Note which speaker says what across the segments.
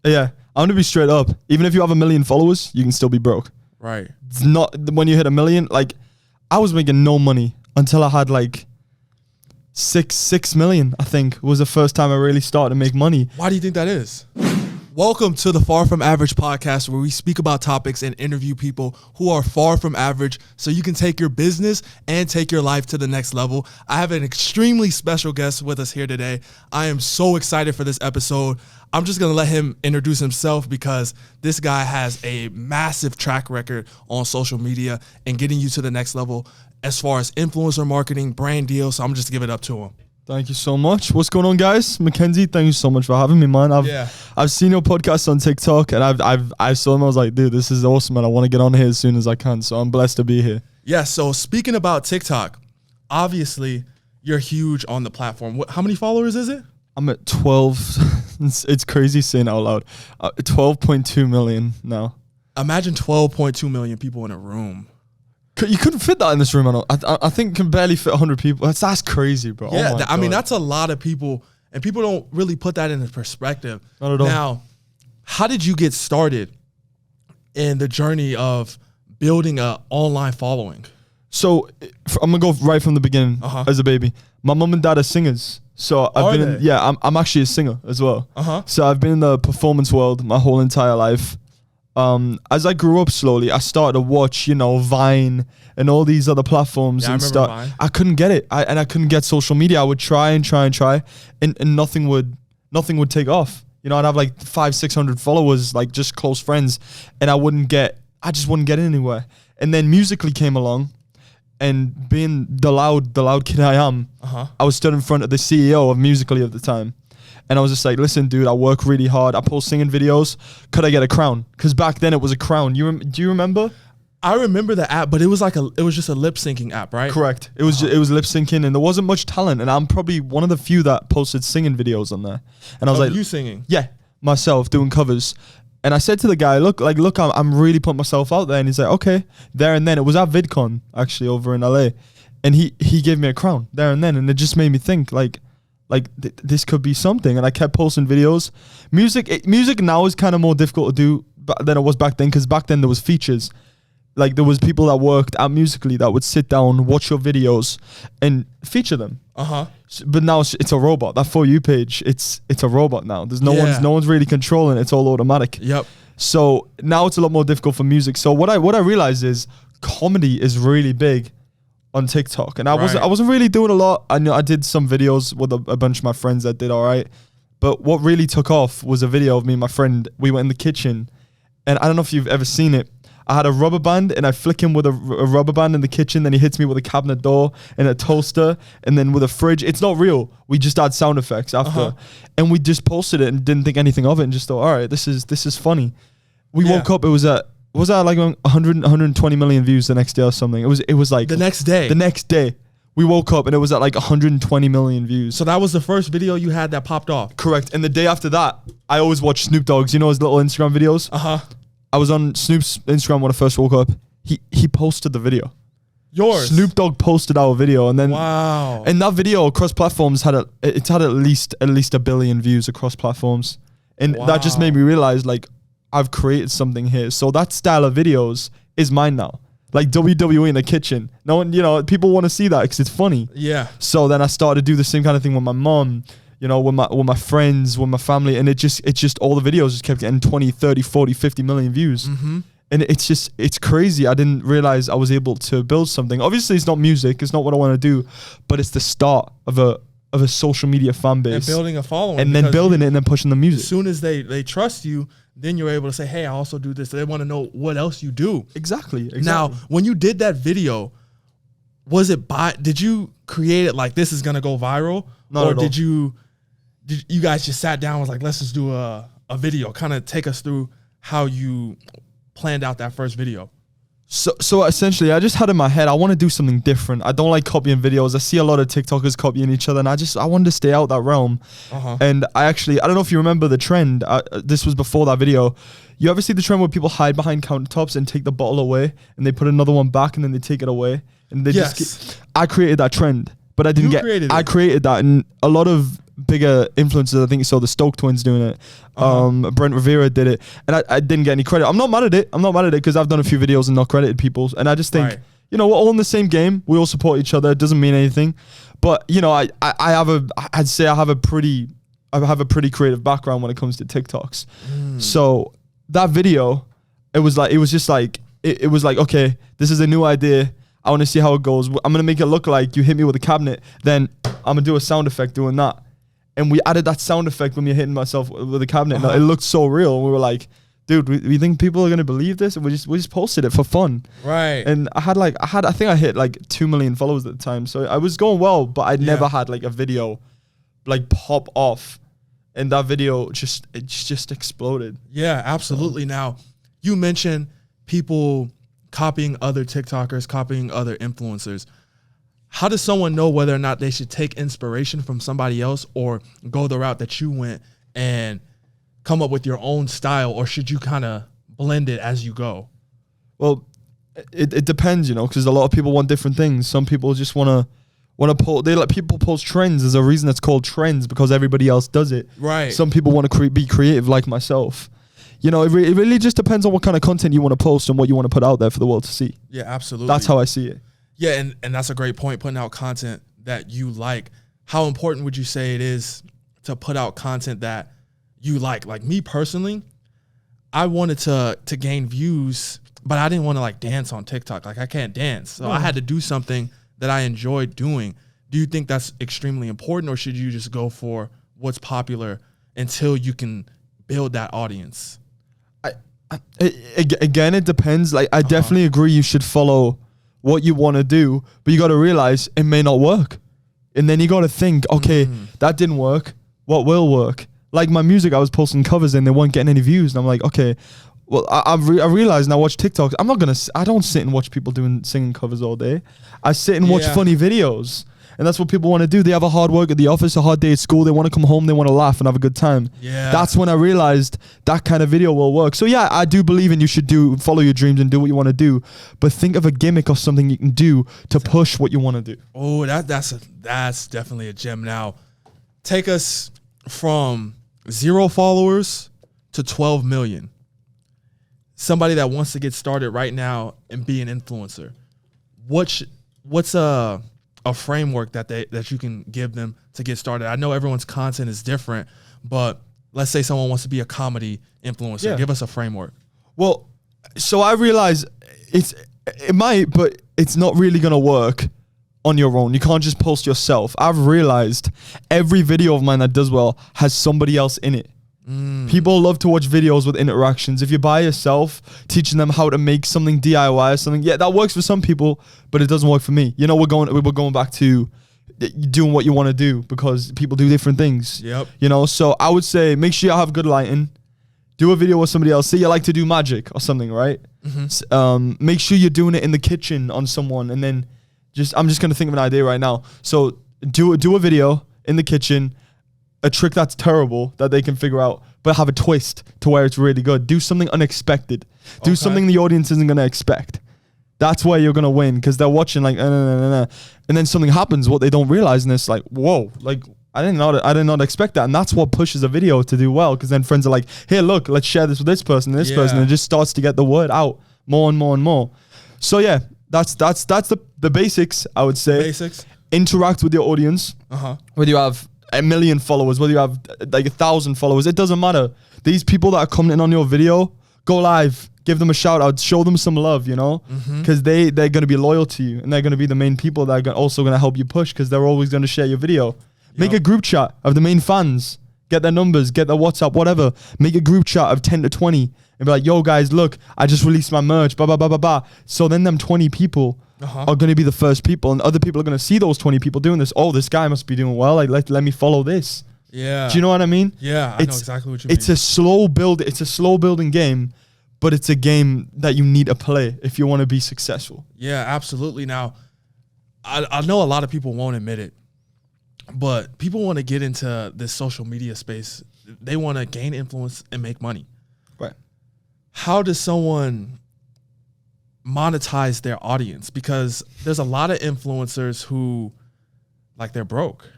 Speaker 1: Yeah, I'm gonna be straight up. Even if you have 1 million followers, you can still be broke.
Speaker 2: Right.
Speaker 1: It's not when you hit 1 million. Like, I was making no money until I had like 6 million. I think was the first time I really started to make money.
Speaker 2: Why do you think that is? Welcome to the Far From Average podcast, where we speak about topics and interview people who are far from average so you can take your business and take your life to the next level. I have an extremely special guest with us here today. I am so excited for this episode. I'm just going to let him introduce himself because this guy has a massive track record on social media and getting you to the next level as far as influencer marketing, brand deals. So I'm just give it up to him.
Speaker 1: Thank you so much. What's going on, guys? Mackenzie, thank you so much for having me, man. I've seen your podcast on TikTok, and I saw them. I was like, dude, this is awesome, and I want to get on here as soon as I can. So I'm blessed to be here.
Speaker 2: Yeah. So speaking about TikTok, obviously you're huge on the platform. How many followers is it?
Speaker 1: I'm at 12. It's crazy saying it out loud. 12.2 million now.
Speaker 2: Imagine 12.2 million people in a room.
Speaker 1: You couldn't fit that in this room. I think can barely fit 100 people. That's crazy, bro.
Speaker 2: Yeah, I mean, that's a lot of people, and people don't really put that into perspective.
Speaker 1: Not at all.
Speaker 2: Now, how did you get started in the journey of building an online following?
Speaker 1: So I'm gonna go right from the beginning. As a baby, my mom and dad are singers. So I'm actually a singer as well. So I've been in the performance world my whole entire life. As I grew up slowly, I started to watch, Vine and all these other platforms and stuff.
Speaker 2: Vine.
Speaker 1: I couldn't get it. I couldn't get social media. I would try and nothing would take off. I'd have like 500-600 followers, like just close friends, and I just wouldn't get anywhere. And then Musical.ly came along, and being the loud kid I am, I was stood in front of the CEO of Musical.ly at the time. And I was just like, listen, dude, I work really hard. I post singing videos. Could I get a crown? Because back then it was a crown. Do you remember?
Speaker 2: I remember the app, but it was just a lip syncing app, right?
Speaker 1: Correct. It was lip syncing, and there wasn't much talent. And I'm probably one of the few that posted singing videos on there. And I was like,
Speaker 2: you singing?
Speaker 1: Yeah, myself doing covers. And I said to the guy, look, I'm really putting myself out there. And he's like, okay. There and then, it was at VidCon actually over in LA, and he gave me a crown there and then, and it just made me think this could be something. And I kept posting videos. Music now is kind of more difficult to do than it was back then, because back then there was features. Like, there was people that worked at Musical.ly that would sit down, watch your videos, and feature them. But now it's a robot. That For You page, it's a robot now. There's no one's really controlling it. It's all automatic.
Speaker 2: Yep.
Speaker 1: So now it's a lot more difficult for music. So what I realized is comedy is really big on TikTok, and I wasn't really doing a lot. I know I did some videos with a bunch of my friends that did all right, but what really took off was a video of me and my friend. We went in the kitchen, and I don't know if you've ever seen it. I had a rubber band, and I flick him with a rubber band in the kitchen. Then he hits me with a cabinet door and a toaster, and then with a fridge. It's not real. We just add sound effects after, and we just posted it and didn't think anything of it, and just thought, all right, this is funny. We woke up. It was like 120 million views the next day or something. It was like
Speaker 2: the next day.
Speaker 1: The next day, we woke up and it was at like 120 million views.
Speaker 2: So that was the first video you had that popped off.
Speaker 1: Correct. And the day after that, I always watch Snoop Dogg's, his little Instagram videos. I was on Snoop's Instagram when I first woke up. He posted the video.
Speaker 2: Yours.
Speaker 1: Snoop Dogg posted our video, and then
Speaker 2: wow.
Speaker 1: And that video across platforms had at least 1 billion views across platforms, and that just made me realize I've created something here. So that style of videos is mine now. Like WWE in the kitchen. No one, people want to see that because it's funny.
Speaker 2: Yeah.
Speaker 1: So then I started to do the same kind of thing with my mom, with my friends, with my family. And it just all the videos just kept getting 20, 30, 40, 50 million views. And it's crazy. I didn't realize I was able to build something. Obviously it's not music. It's not what I want to do, but it's the start of a social media fan base.
Speaker 2: And building a following.
Speaker 1: And then building it and then pushing the music.
Speaker 2: As soon as they trust you, then you're able to say, hey, I also do this. They want to know what else you do.
Speaker 1: Exactly.
Speaker 2: Now, when you did that video, did you create it like this is going to go viral?
Speaker 1: Not at all.
Speaker 2: Did you guys just sat down and was like, let's just do a video? Kind of take us through how you planned out that first video.
Speaker 1: So essentially, I just had in my head, I want to do something different. I don't like copying videos. I see a lot of TikTokers copying each other, and I wanted to stay out that realm. And I don't know if you remember the trend. This was before that video. You ever see the trend where people hide behind countertops and take the bottle away, and they put another one back, and then they take it away, and they I created that trend, but I didn't I created that, and a lot of bigger influencers. I think you saw the Stoke twins doing it. Brent Rivera did it, and I didn't get any credit. I'm not mad at it. Because I've done a few videos and not credited people, and I just think, you know, we're all in the same game. We all support each other. It doesn't mean anything, but you know, I'd say I have a pretty creative background when it comes to TikToks. So that video, it was just like, okay, this is a new idea. I want to see how it goes. I'm going to make it look like you hit me with a cabinet. Then I'm going to do a sound effect doing that. And we added that sound effect when you're hitting myself with a cabinet. It looked so real. And we were like, dude, we think people are going to believe this? And we just posted it for fun.
Speaker 2: Right.
Speaker 1: And I think I hit like 2 million followers at the time. So I was going well, but I'd never had like a video like pop off. And that video just exploded.
Speaker 2: Yeah, absolutely. Now, you mentioned people copying other TikTokers, copying other influencers. How does someone know whether or not they should take inspiration from somebody else or go the route that you went and come up with your own style, or should you kind of blend it as you go?
Speaker 1: Well, it depends, you know, because a lot of people want different things. Some people just want to post. They let people post trends. There's a reason it's called trends, because everybody else does it.
Speaker 2: Right.
Speaker 1: Some people want to be creative like myself. You know, it really just depends on what kind of content you want to post and what you want to put out there for the world to see.
Speaker 2: Yeah, absolutely.
Speaker 1: That's how I see it.
Speaker 2: Yeah, and that's a great point, putting out content that you like. How important would you say it is to put out content that you like? Like me personally, I wanted to gain views, but I didn't want to like dance on TikTok. Like I can't dance. So I had to do something that I enjoyed doing. Do you think that's extremely important, or should you just go for what's popular until you can build that audience?
Speaker 1: Again, it depends. Like I definitely agree you should follow what you want to do, but you got to realize it may not work. And then you got to think, okay, that didn't work. What will work? Like my music, I was posting covers and they weren't getting any views. And I'm like, okay, well, I realized, and I watch TikToks. I don't sit and watch people singing covers all day. I sit and watch funny videos. And that's what people want to do. They have a hard work at the office, a hard day at school. They want to come home. They want to laugh and have a good time.
Speaker 2: Yeah.
Speaker 1: That's when I realized that kind of video will work. So yeah, I do believe in you should follow your dreams and do what you want to do. But think of a gimmick or something you can do to push what you want to do.
Speaker 2: Oh, that's definitely a gem. Now, take us from 0 followers to 12 million. Somebody that wants to get started right now and be an influencer. What's a framework that you can give them to get started? I know everyone's content is different, but let's say someone wants to be a comedy influencer. Yeah. Give us a framework.
Speaker 1: Well, so I realize it might, but it's not really going to work on your own. You can't just post yourself. I've realized every video of mine that does well has somebody else in it. People love to watch videos with interactions. If you're by yourself, teaching them how to make something DIY or something, yeah, that works for some people, but it doesn't work for me. You know, we're going back to doing what you want to do, because people do different things.
Speaker 2: Yep.
Speaker 1: You know, so I would say make sure you have good lighting. Do a video with somebody else. Say you like to do magic or something, right? Make sure you're doing it in the kitchen on someone, and then I'm just gonna think of an idea right now. So do a video in the kitchen. A trick that's terrible that they can figure out, but have a twist to where it's really good. Do something unexpected. Do something the audience isn't going to expect. That's where you're going to win, because they're watching like, and then something happens what they don't realize, and it's like, whoa, like I did not expect that. And that's what pushes a video to do well, because then friends are like, here, look, let's share this with this person and this person, and it just starts to get the word out more and more and more. So yeah, that's the basics, I would say.
Speaker 2: Basics.
Speaker 1: Interact with your audience. Whether you have 1 million followers, whether you have like 1,000 followers, it doesn't matter. These people that are commenting on your video, go live, give them a shout out, show them some love, you know, because they're going to be loyal to you, and they're going to be the main people that are also going to help you push, because they're always going to share your video. Make a group chat of the main fans, get their numbers, get their WhatsApp, whatever. Make a group chat of 10 to 20 and be like, yo guys, look, I just released my merch, blah, blah, blah, blah, blah. So then them 20 people are going to be the first people, and other people are going to see those 20 people doing this. Oh, this guy must be doing well. Like, let me follow this.
Speaker 2: Yeah.
Speaker 1: Do you know what I mean?
Speaker 2: Yeah, I know exactly what you mean.
Speaker 1: It's a slow building game, but it's a game that you need to play if you want to be successful.
Speaker 2: Yeah, absolutely. Now, I know a lot of people won't admit it, but people want to get into this social media space. They want to gain influence and make money.
Speaker 1: Right.
Speaker 2: How does someone monetize their audience? Because there's a lot of influencers who, like, they're broke.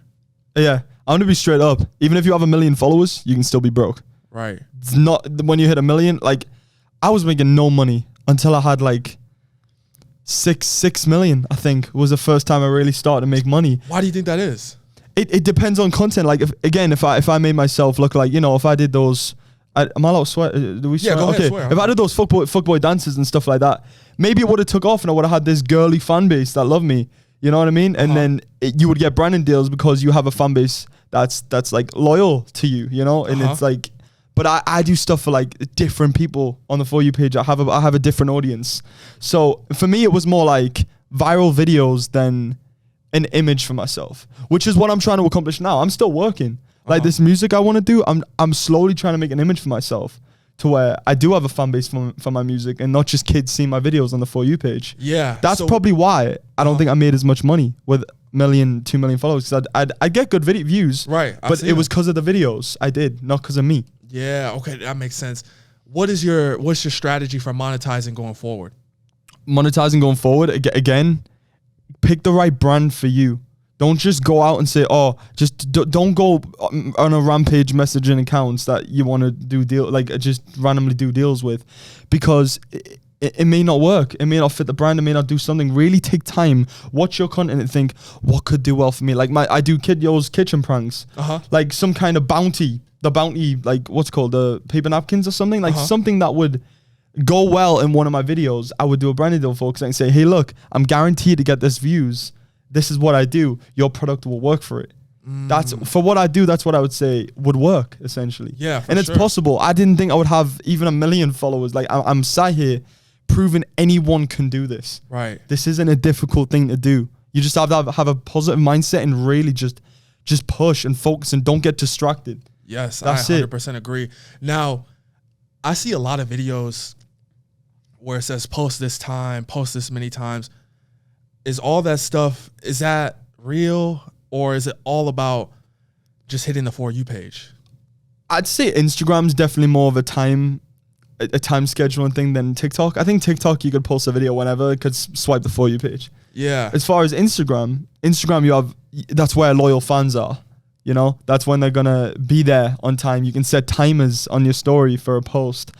Speaker 1: Yeah. I'm gonna be straight up. Even if you have 1 million followers, you can still be broke.
Speaker 2: Right.
Speaker 1: It's not when you hit 1 million. Like, I was making no money until I had like 6 million. I think was the first time I really started to make money.
Speaker 2: Why do you think that is?
Speaker 1: It depends on content. Like, if I made myself look like, if I did those. Am I allowed to swear? Do we swear?
Speaker 2: Yeah, go ahead,
Speaker 1: okay.
Speaker 2: swear.
Speaker 1: If I did those fuckboy dances and stuff like that, maybe it would have took off and I would have had this girly fan base that loved me. You know what I mean? And then you would get branding deals because you have a fan base that's like loyal to you, And it's like, but I do stuff for like different people on the For You page. I have a different audience. So for me, it was more like viral videos than an image for myself, which is what I'm trying to accomplish now. I'm still working. Like this music I want to do, I'm slowly trying to make an image for myself to where I do have a fan base for my music and not just kids seeing my videos on the For You page.
Speaker 2: Yeah.
Speaker 1: That's probably why I don't think I made as much money with 2 million followers. Cause I'd get good video views.
Speaker 2: Right.
Speaker 1: But it was because of the videos I did, not because of me.
Speaker 2: Yeah. Okay. That makes sense. What's your strategy for monetizing going forward?
Speaker 1: Monetizing going forward, again, pick the right brand for you. Don't just go out and say, don't go on a rampage messaging accounts that you want to do just randomly do deals with, because it may not work. It may not fit the brand. It may not do something. Really take time, watch your content and think, what could do well for me? Like I do Kid Yo's kitchen pranks, like some kind of bounty, like what's called the paper napkins or something, like something that would go well in one of my videos. I would do a branding deal for, because I can say, hey, look, I'm guaranteed to get this views. This is what I do. Your product will work for it. That's for what I do. That's what I would say would work essentially.
Speaker 2: Yeah,
Speaker 1: and it's possible. I didn't think I would have even 1 million followers. Like I'm sat here proving anyone can do this.
Speaker 2: Right.
Speaker 1: This isn't a difficult thing to do. You just have to have a positive mindset and really just push and focus and don't get distracted.
Speaker 2: Yes,
Speaker 1: that's
Speaker 2: I 100% agree. Now, I see a lot of videos where it says post this time, post this many times. Is all that stuff, is that real, or is it all about just hitting the For You page?
Speaker 1: I'd say Instagram's definitely more of a time scheduling thing than TikTok. I think TikTok, you could post a video whenever, it could swipe the For You page.
Speaker 2: Yeah.
Speaker 1: As far as Instagram, that's where loyal fans are. That's when they're gonna be there on time. You can set timers on your story for a post.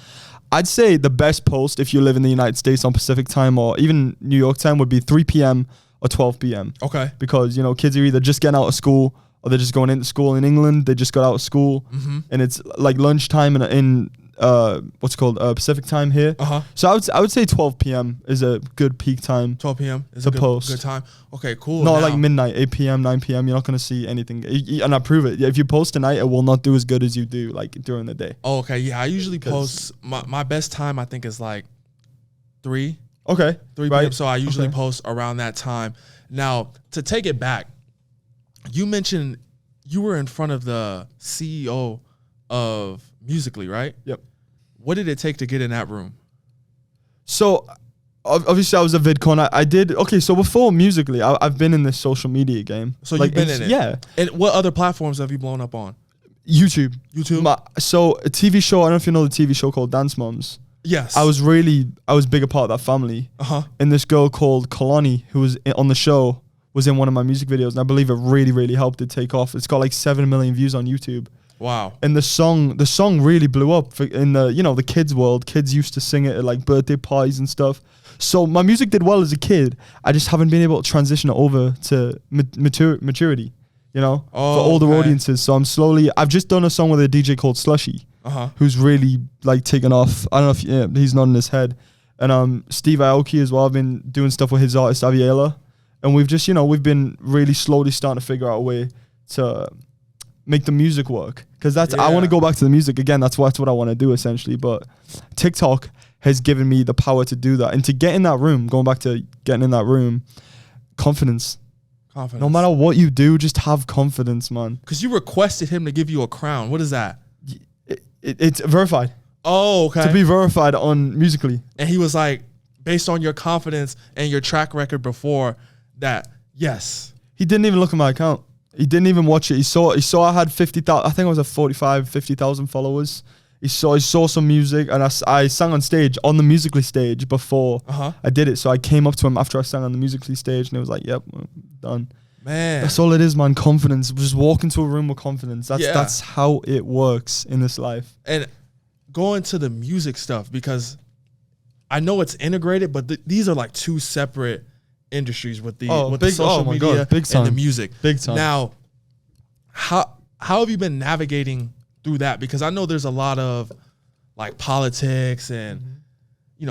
Speaker 1: I'd say the best post if you live in the United States on Pacific time or even New York time would be 3 p.m. or 12 p.m.
Speaker 2: Okay.
Speaker 1: Because, kids are either just getting out of school or they're just going into school. In England, they just got out of school and it's like lunchtime in Pacific time here. So I would say 12 p.m. is a good peak time.
Speaker 2: 12 p.m. is
Speaker 1: a
Speaker 2: good time. Okay, cool.
Speaker 1: Not like midnight, 8 p.m., 9 p.m. You're not going to see anything. And I prove it. If you post tonight, it will not do as good as you do like during the day.
Speaker 2: Oh, okay. Yeah, I usually post, my best time I think is like 3.
Speaker 1: Okay.
Speaker 2: 3 p.m. So I usually post around that time. Now, to take it back, you mentioned you were in front of the CEO of Musical.ly, right?
Speaker 1: Yep.
Speaker 2: What did it take to get in that room?
Speaker 1: So obviously I was a VidCon. I did. Okay, so before Musical.ly, I've been in this social media game.
Speaker 2: So you've been in it?
Speaker 1: Yeah.
Speaker 2: And what other platforms have you blown up on?
Speaker 1: YouTube.
Speaker 2: So
Speaker 1: a TV show, I don't know if you know the TV show called Dance Moms.
Speaker 2: Yes.
Speaker 1: I was big a part of that family. And this girl called Kalani, who was on the show, was in one of my music videos. And I believe it really, really helped it take off. It's got like 7 million views on YouTube.
Speaker 2: Wow.
Speaker 1: And the song really blew up in the kids world. Kids used to sing it at like birthday parties and stuff. So my music did well as a kid. I just haven't been able to transition it over to maturity, for older audiences. So I've just done a song with a DJ called Slushy, who's really like taken off. I don't know if he's nodding his head. And Steve Aoki as well. I've been doing stuff with his artist Aviela. And we've just, we've been really slowly starting to figure out a way to make the music work, because I want to go back to the music again. That's what I want to do essentially. But TikTok has given me the power to do that, and to get in that room. Going back to getting in that room, confidence. No matter what you do, just have confidence, man.
Speaker 2: Because you requested him to give you a crown. What is that?
Speaker 1: It's verified.
Speaker 2: Oh, okay.
Speaker 1: To be verified on Musical.ly.
Speaker 2: And he was like, based on your confidence and your track record before that, yes.
Speaker 1: He didn't even look at my account. He didn't even watch it. He saw I had 50,000. I think I was at 50,000 followers. He saw some music, and I sang on stage on the Musical.ly stage before I did it. So I came up to him after I sang on the Musical.ly stage, and he was like, "Yep, done."
Speaker 2: Man.
Speaker 1: That's all it is, man. Confidence. Just walk into a room with confidence. That's how it works in this life.
Speaker 2: And going to the music stuff, because I know it's integrated, but these are like two separate industries with the social media and the music.
Speaker 1: Big time.
Speaker 2: Now, how have you been navigating through that? Because I know there's a lot of like politics and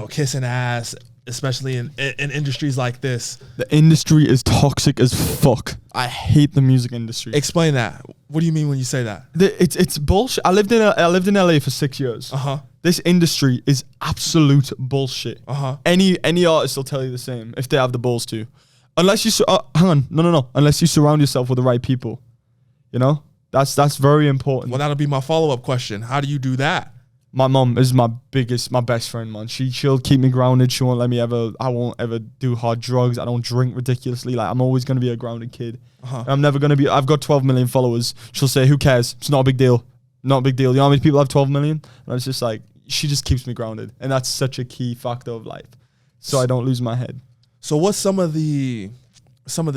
Speaker 2: kissing ass, especially in industries like this.
Speaker 1: The industry is toxic as fuck. I hate the music industry.
Speaker 2: Explain that. What do you mean when you say that?
Speaker 1: It's bullshit. I lived in LA for 6 years. This industry is absolute bullshit. Any artist will tell you the same if they have the balls to. Unless you hang on, no. Unless you surround yourself with the right people, that's very important.
Speaker 2: Well, that'll be my follow-up question. How do you do that?
Speaker 1: My mom is my best friend, man. She'll keep me grounded. She won't let me I won't ever do hard drugs. I don't drink ridiculously. Like, I'm always going to be a grounded kid. I'm never going to be, I've got 12 million followers. She'll say, who cares? It's not a big deal. Not a big deal. You know how many people have 12 million? And it's just like, she just keeps me grounded. And that's such a key factor of life. So I don't lose my head.
Speaker 2: So what's some of the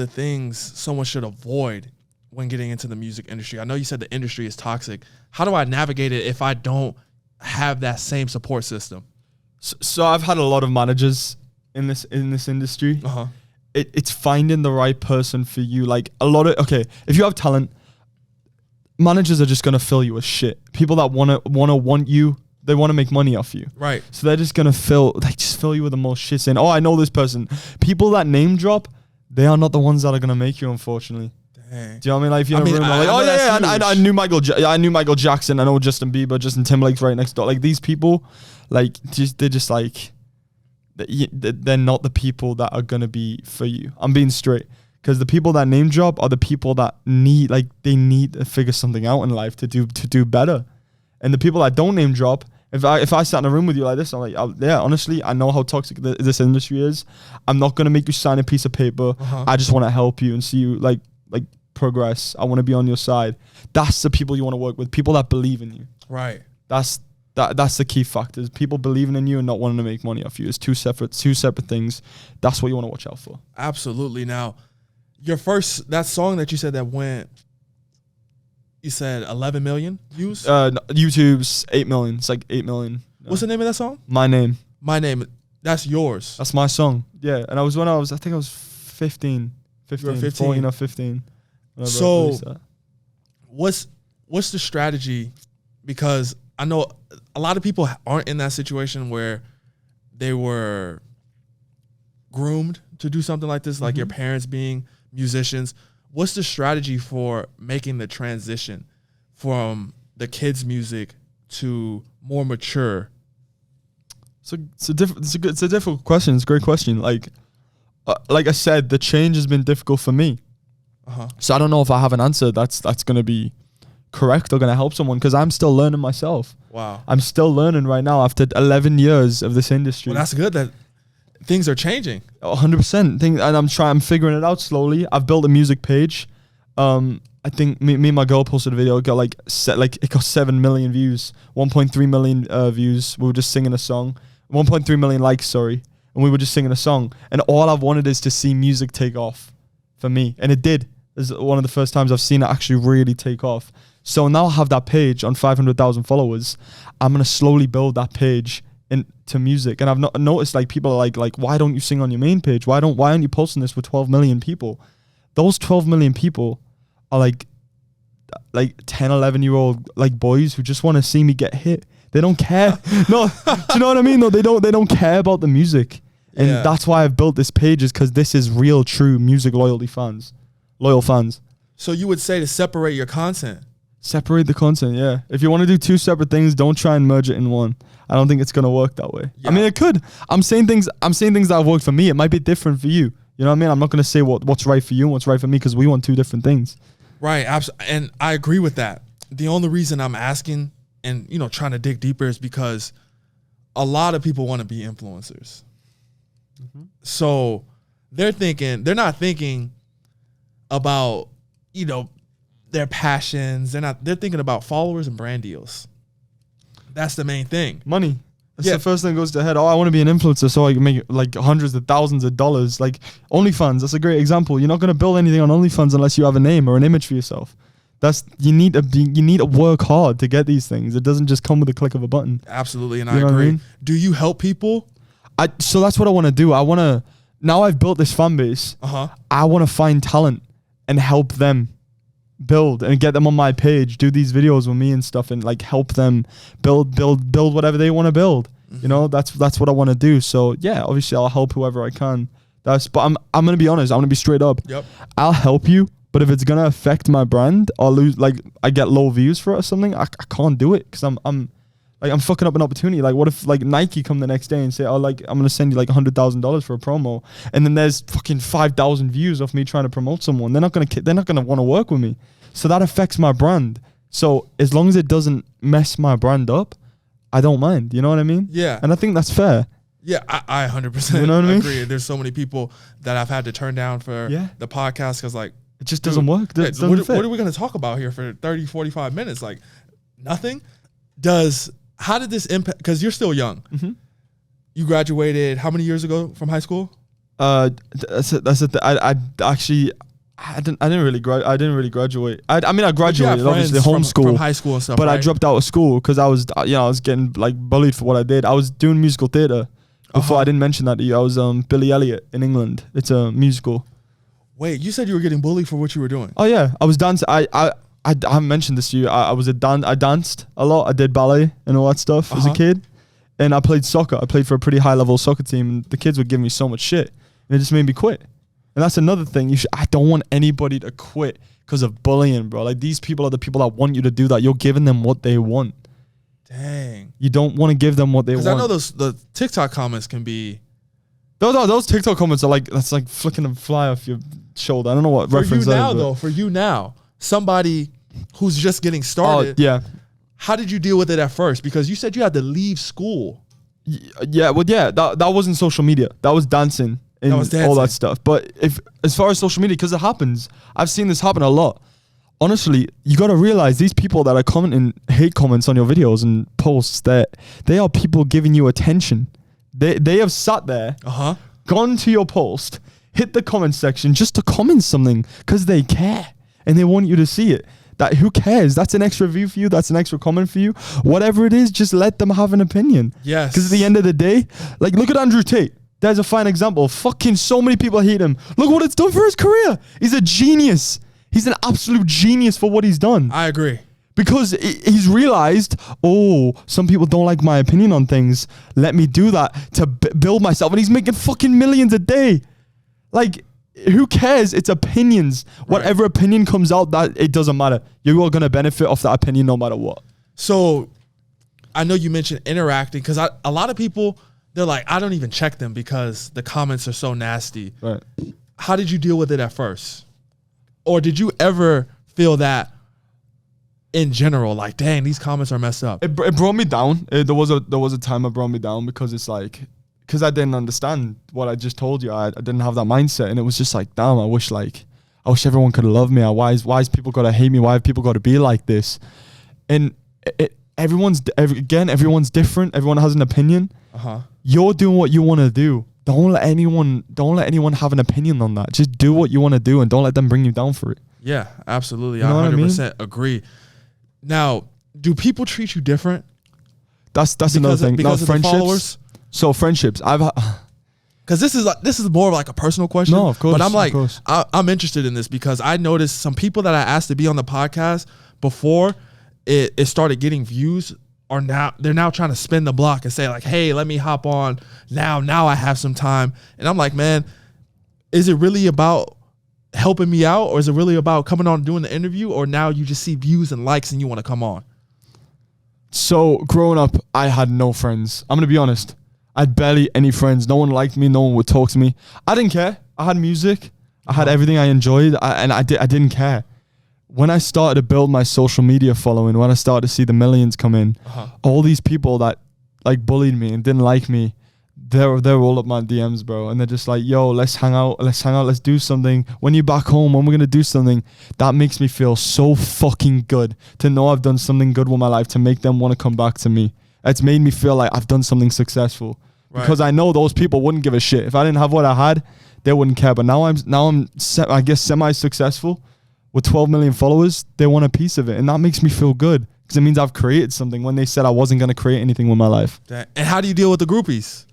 Speaker 2: things someone should avoid when getting into the music industry? I know you said the industry is toxic. How do I navigate it if I don't have that same support system?
Speaker 1: So I've had a lot of managers in this industry. It's finding the right person for you. Like, if you have talent, managers are just gonna fill you with shit. People that want you, they want to make money off you.
Speaker 2: Right.
Speaker 1: So they're just gonna fill you with the most shit, saying, oh, I know this person. People that name drop, they are not the ones that are gonna make you, unfortunately.
Speaker 2: Dang.
Speaker 1: Do you know what I mean? Like, if you're in a room, like, oh yeah, I knew I knew Michael Jackson. I know Justin Bieber, Justin Timberlake's right next door. Like, these people, like, they're just like, they're not the people that are gonna be for you. I'm being straight, because the people that name drop are the people that need to figure something out in life to do better. And the people that don't name drop, if I sat in a room with you like this, I'm like, honestly, I know how toxic this industry is. I'm not gonna make you sign a piece of paper. I just want to help you and see you like progress. I want to be on your side. That's the people you want to work with. People that believe in you.
Speaker 2: Right.
Speaker 1: That's the key factors. People believing in you and not wanting to make money off you. It's two separate things. That's what you want to watch out for.
Speaker 2: Absolutely. Now, that song that you said that went, you said 11 million views?
Speaker 1: YouTube's 8 million. It's like 8 million.
Speaker 2: What's the name of that song?
Speaker 1: My Name.
Speaker 2: My Name. That's yours.
Speaker 1: That's my song. Yeah. And I think I was 15. 14 or 15.
Speaker 2: So what's the strategy? Because I know a lot of people aren't in that situation where they were groomed to do something like this, like your parents being musicians. What's the strategy for making the transition from the kids' music to more mature?
Speaker 1: So it's a difficult question. It's a great question. Like I said, the change has been difficult for me. So I don't know if I have an answer that's going to be correct or going to help someone, because I'm still learning myself.
Speaker 2: Wow.
Speaker 1: I'm still learning right now after 11 years of this industry.
Speaker 2: Well, that's good that things are changing.
Speaker 1: 100%. And I'm figuring it out slowly. I've built a music page. I think me and my girl posted a video. It got it got 7 million views, 1.3 million views. We were just singing a song. 1.3 million likes, sorry. And we were just singing a song. And all I've wanted is to see music take off for me. And it did. It's one of the first times I've seen it actually really take off. So now I have that page on 500,000 followers. I'm going to slowly build that page into music. And I've noticed like people are like, why don't you sing on your main page? Why aren't you posting this with 12 million people? Those 12 million people are like 10, 11-year-old like boys who just want to see me get hit. They don't care. No, do you know what I mean? No, they don't care about the music. And that's why I've built this page, is because this is real, true music loyal fans.
Speaker 2: So you would say to separate your content?
Speaker 1: Separate the content, yeah. If you want to do two separate things, don't try and merge it in one. I don't think it's gonna work that way. Yeah. I mean, it could. I'm saying things that have worked for me. It might be different for you. You know what I mean? I'm not gonna say what's right for you and what's right for me, because we want two different things.
Speaker 2: Right, and I agree with that. The only reason I'm asking and trying to dig deeper is because a lot of people want to be influencers. So they're not thinking about their passions. They're thinking about followers and brand deals. That's the main thing.
Speaker 1: Money. It's the first thing that goes to head. Oh, I want to be an influencer so I can make like hundreds of thousands of dollars. Like OnlyFans, that's a great example. You're not going to build anything on OnlyFans unless you have a name or an image for yourself. You need to work hard to get these things. It doesn't just come with a click of a button.
Speaker 2: Absolutely, and I agree. I mean? Do you help people?
Speaker 1: So that's what I want to do. Now I've built this fan base. I want to find talent and help them build and get them on my page, do these videos with me and stuff, and like help them build whatever they want to build. You know, that's what I want to do. So yeah, obviously I'll help whoever I can. But I'm gonna be honest. I'm gonna be straight up.
Speaker 2: Yep.
Speaker 1: I'll help you, but if it's gonna affect my brand or lose, like I get low views for it or something, I can't do it because I'm fucking up an opportunity. Like, what if like Nike come the next day and say, oh, like I'm gonna send you like $100,000 for a promo, and then there's fucking 5,000 views of me trying to promote someone. They're not gonna want to work with me. So that affects my brand. So as long as it doesn't mess my brand up, I don't mind. You know what I mean?
Speaker 2: Yeah.
Speaker 1: And I think that's fair.
Speaker 2: Yeah, I 100%
Speaker 1: you know what I mean?
Speaker 2: agree. There's so many people that I've had to turn down for the podcast because like
Speaker 1: it just doesn't work.
Speaker 2: What are we gonna talk about here for 30, 45 minutes? Like nothing. How did this impact? Because you're still young. Mm-hmm. You graduated how many years ago from high school? I didn't really graduate. I mean, I graduated, obviously homeschool from high school and stuff.
Speaker 1: But
Speaker 2: right?
Speaker 1: I dropped out of school because I was getting like bullied for what I did. I was doing musical theater before. I didn't mention that to you. I was Billy Elliot in England. It's a musical.
Speaker 2: Wait, you said you were getting bullied for what you were doing?
Speaker 1: Oh yeah, I was dancing. I haven't mentioned this to you. I danced a lot. I did ballet and all that stuff as a kid, and I played soccer. I played for a pretty high level soccer team, and the kids would give me so much shit, and it just made me quit. And that's another thing. I don't want anybody to quit because of bullying, bro. Like these people are the people that want you to do that. You're giving them what they want.
Speaker 2: Dang.
Speaker 1: You don't want to give them what they want.
Speaker 2: Because I know the TikTok comments can be.
Speaker 1: Those TikTok comments are that's like flicking a fly off your shoulder. I don't know what reference that is.
Speaker 2: For you now, somebody who's just getting started.
Speaker 1: Oh, yeah.
Speaker 2: How did you deal with it at first? Because you said you had to leave school.
Speaker 1: Yeah. Well, yeah. That wasn't social media. That was dancing. And all that stuff. But as far as social media, because it happens, I've seen this happen a lot. Honestly, you got to realize these people that are commenting hate comments on your videos and posts, that they are people giving you attention. They have sat there, gone to your post, hit the comment section just to comment something because they care and they want you to see it. That who cares? That's an extra view for you. That's an extra comment for you. Whatever it is, just let them have an opinion.
Speaker 2: Yes.
Speaker 1: Because at the end of the day, like look at Andrew Tate. There's a fine example. Fucking so many people hate him. Look what it's done for his career. He's a genius. He's an absolute genius for what he's done.
Speaker 2: I agree.
Speaker 1: Because he's realized, some people don't like my opinion on things. Let me do that to build myself. And he's making fucking millions a day. Like, who cares? It's opinions. Right. Whatever opinion comes out, that it doesn't matter. You're all going to benefit off that opinion no matter what.
Speaker 2: So, I know you mentioned interacting because a lot of people... They're like, I don't even check them because the comments are so nasty.
Speaker 1: Right.
Speaker 2: How did you deal with it at first? Or did you ever feel that in general, like, dang, these comments are messed up?
Speaker 1: It brought me down. There was a time it brought me down because it's like, because I didn't understand what I just told you. I didn't have that mindset. And it was just like, damn, I wish everyone could love me. Why is people got to hate me? Why have people got to be like this? And everyone's different. Everyone has an opinion. You're doing what you want to do. Don't let anyone have an opinion on that. Just do what you want to do and don't let them bring you down for it.
Speaker 2: Yeah, absolutely.
Speaker 1: You know
Speaker 2: I 100% agree. Now, do people treat you different?
Speaker 1: That's another thing.
Speaker 2: Because of
Speaker 1: friendships.
Speaker 2: The followers?
Speaker 1: So friendships,
Speaker 2: because this is more of like a personal question.
Speaker 1: No, of course.
Speaker 2: But I'm like, I'm interested in this because I noticed some people that I asked to be on the podcast before it started getting views. They're now trying to spin the block and say like, hey, let me hop on now I have some time. And I'm like, man, is it really about helping me out or is it really about coming on and doing the interview, or now you just see views and likes and you want to come on?
Speaker 1: So growing up, I had no friends. I'm going to be honest. I had barely any friends. No one liked me. No one would talk to me. I didn't care. I had music. I had everything I enjoyed and I didn't care. When I started to build my social media following, when I started to see the millions come in, all these people that like bullied me and didn't like me, they're all up my DMs, bro. And they're just like, yo, let's hang out, let's do something. When you're back home, when we're going to do something, that makes me feel so fucking good to know I've done something good with my life to make them want to come back to me. It's made me feel like I've done something successful because I know those people wouldn't give a shit. If I didn't have what I had, they wouldn't care. But now I'm I guess semi-successful with 12 million followers. They want a piece of it, and that makes me feel good because it means I've created something when they said I wasn't going to create anything with my life.
Speaker 2: And how do you deal with the groupies?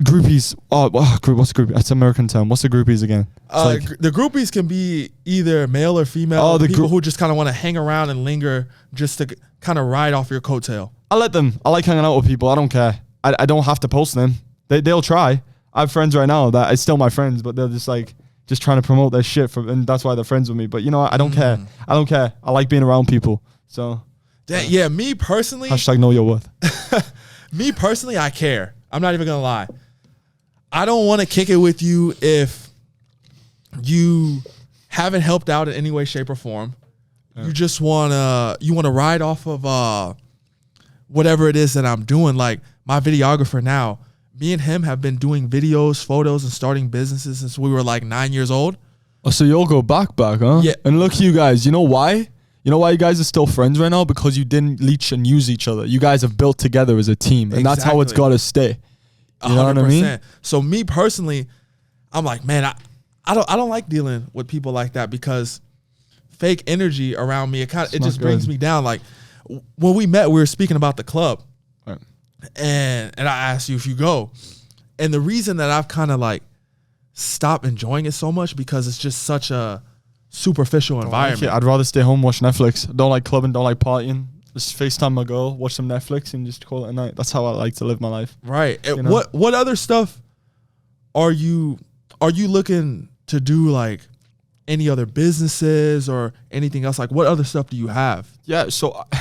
Speaker 1: Groupies. What's a groupie? That's an American term. What's the groupies again?
Speaker 2: The groupies can be either male or female.
Speaker 1: Oh, the
Speaker 2: people who just kind of want to hang around and linger just to kind of ride off your coattail.
Speaker 1: I let them. I like hanging out with people. I don't care. I don't have to post them. They'll try. I have friends right now that are still my friends, but they're just trying to promote their shit and that's why they're friends with me. But you know what? I don't care. I don't care. I like being around people. So
Speaker 2: yeah, me personally.
Speaker 1: # know your worth.
Speaker 2: Me personally, I care. I'm not even gonna lie. I don't want to kick it with you if you haven't helped out in any way, shape, or form. Yeah. You just wanna ride off of whatever it is that I'm doing. Like my videographer now, me and him have been doing videos, photos, and starting businesses since we were like 9 years old.
Speaker 1: Oh, so you'll go back, huh?
Speaker 2: Yeah.
Speaker 1: And look, you guys, you know why? You know why you guys are still friends right now? Because you didn't leech and use each other. You guys have built together as a team, and that's how it's got to stay. You know what I mean?
Speaker 2: So me personally, I'm like, man, I don't like dealing with people like that because fake energy around me, it just brings me down. Like when we met, we were speaking about the club, right. and I asked you if you go, and the reason that I've kind of like stopped enjoying it so much because it's just such a superficial environment.
Speaker 1: I'd rather stay home, watch Netflix. Don't like clubbing, don't like partying. Just FaceTime my girl, watch some Netflix, and just call it a night. That's how I like to live my life.
Speaker 2: Right. You know? What other stuff are you looking to do? Like any other businesses or anything else? Like what other stuff do you have?
Speaker 1: Yeah. So I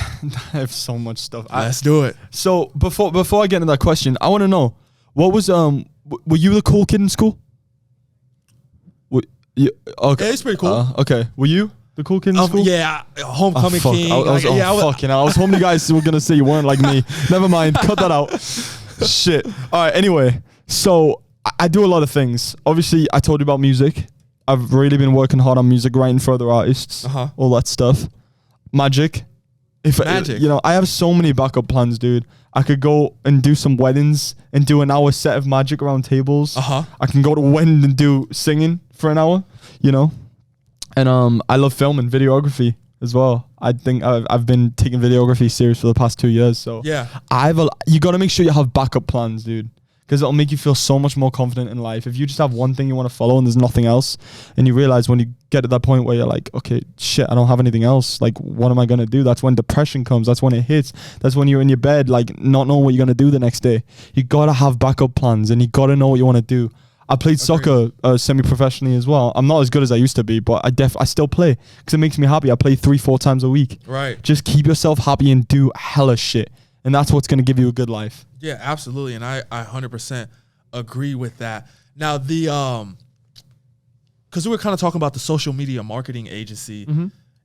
Speaker 1: have so much stuff.
Speaker 2: Let's do it.
Speaker 1: So before I get into that question, I want to know what was were you the cool kid in school? Okay.
Speaker 2: Yeah, it's pretty cool.
Speaker 1: Okay. Were you the cool kid in school?
Speaker 2: Yeah, homecoming king.
Speaker 1: I was hoping you guys were gonna say you weren't like me. Never mind, cut that out. Shit. All right. Anyway, so I do a lot of things. Obviously, I told you about music. I've really been working hard on music, writing for other artists, all that stuff. Magic. You know, I have so many backup plans, dude. I could go and do some weddings and do an hour set of magic around tables. I can go to a wedding and do singing for an hour. You know. And I love film and videography as well. I think I've been taking videography serious for the past 2 years. So
Speaker 2: yeah,
Speaker 1: you got to make sure you have backup plans, dude, because it'll make you feel so much more confident in life. If you just have one thing you want to follow and there's nothing else, and you realize when you get to that point where you're like, okay, shit, I don't have anything else. Like, what am I going to do? That's when depression comes. That's when it hits. That's when you're in your bed, like not knowing what you're going to do the next day. You got to have backup plans and you got to know what you want to do. I played soccer semi-professionally as well. I'm not as good as I used to be, but I still play because it makes me happy. I play 3-4 times a week.
Speaker 2: Right.
Speaker 1: Just keep yourself happy and do hella shit. And that's what's going to give you a good life.
Speaker 2: Yeah, absolutely. And I 100% agree with that. Now, because we were kind of talking about the social media marketing agency,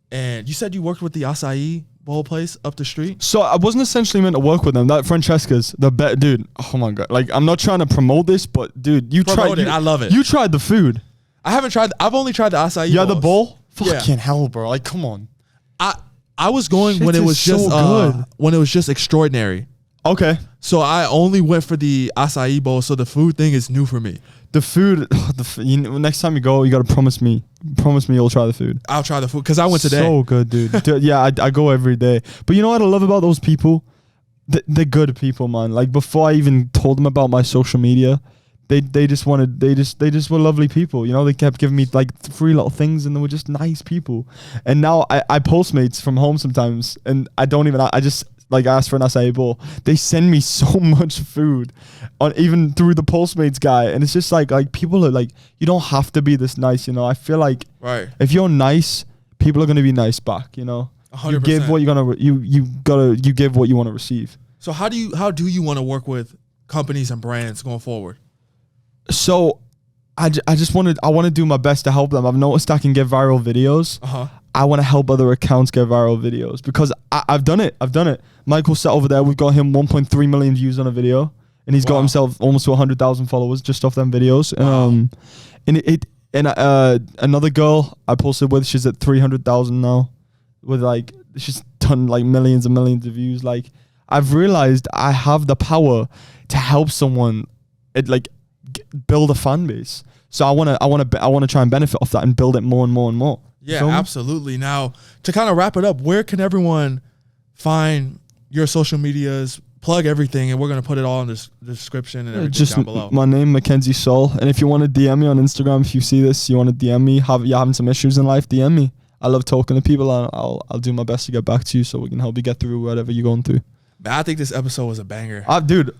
Speaker 2: and you said you worked with the acai bowl place up the street. So
Speaker 1: I wasn't essentially meant to work with them. That Francesca's, dude. Oh my God. Like, I'm not trying to promote this, but dude, you tried it.
Speaker 2: I love it.
Speaker 1: You tried the food.
Speaker 2: I haven't tried. I've only tried the acai.
Speaker 1: Yeah, the bowl.
Speaker 2: Yeah.
Speaker 1: Fucking hell, bro. Like, come on.
Speaker 2: I was going when it was just good. When it was just extraordinary.
Speaker 1: Okay.
Speaker 2: So I only went for the acai bowl. So the food thing is new for me.
Speaker 1: The food, next time you go, you got to promise me you'll try the food.
Speaker 2: I'll try the food because I went today.
Speaker 1: So good, dude. Yeah, I go every day. But you know what I love about those people? They're good people, man. Like before I even told them about my social media, they just were lovely people. You know, they kept giving me like free little things and they were just nice people. And now I Postmates from home sometimes and I just like ask for an acai bowl. They send me so much food on even through the Postmates guy. And it's just like people are like, you don't have to be this nice, you know. I feel like if you're nice, people are gonna be nice back, you know. 100%. You give what you're gonna you give what you want to receive.
Speaker 2: So how do you want to work with companies and brands going forward?
Speaker 1: So I want to do my best to help them. I've noticed I can get viral videos. I want to help other accounts get viral videos because I've done it. Michael sat over there. We've got him 1.3 million views on a video, and he's got himself almost to 100,000 followers just off them videos. And another girl I posted with, she's at 300,000 now, with like she's done like millions and millions of views. Like I've realized I have the power to help someone, build a fan base. So I want to try and benefit off that and build it more and more and more.
Speaker 2: Yeah, absolutely. Now, to kind of wrap it up, where can everyone find your social medias? Plug everything, and we're going to put it all in the description and everything
Speaker 1: just
Speaker 2: down below.
Speaker 1: My name, Mackenzie Sol. And if you want to DM me on Instagram, if you see this, you want to DM me, you're having some issues in life, DM me. I love talking to people, and I'll do my best to get back to you so we can help you get through whatever you're going through.
Speaker 2: Man, I think this episode was a banger.
Speaker 1: Dude,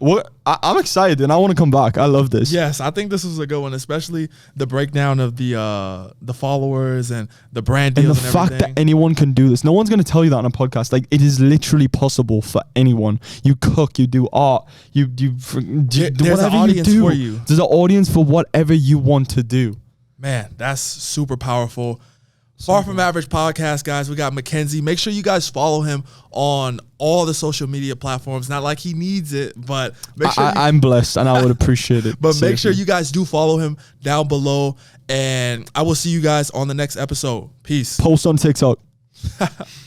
Speaker 1: I'm excited and I want to come back. I love this.
Speaker 2: Yes, I think this was a good one, especially the breakdown of the followers and the brand deals
Speaker 1: and the fact
Speaker 2: everything.
Speaker 1: that anyone can do this. No one's going to tell you that on a podcast. Like, it is literally possible for anyone. You cook, you do art, you do
Speaker 2: There's
Speaker 1: whatever
Speaker 2: an audience
Speaker 1: you do.
Speaker 2: for you.
Speaker 1: There's an audience for whatever you want to do.
Speaker 2: Man, that's super powerful. Far From Average podcast, guys. We got Mackenzie. Make sure you guys follow him on all the social media platforms. Not like he needs it, but make sure
Speaker 1: I'm blessed and I would appreciate it.
Speaker 2: But make sure you guys do follow him down below. And I will see you guys on the next episode. Peace.
Speaker 1: Post on TikTok.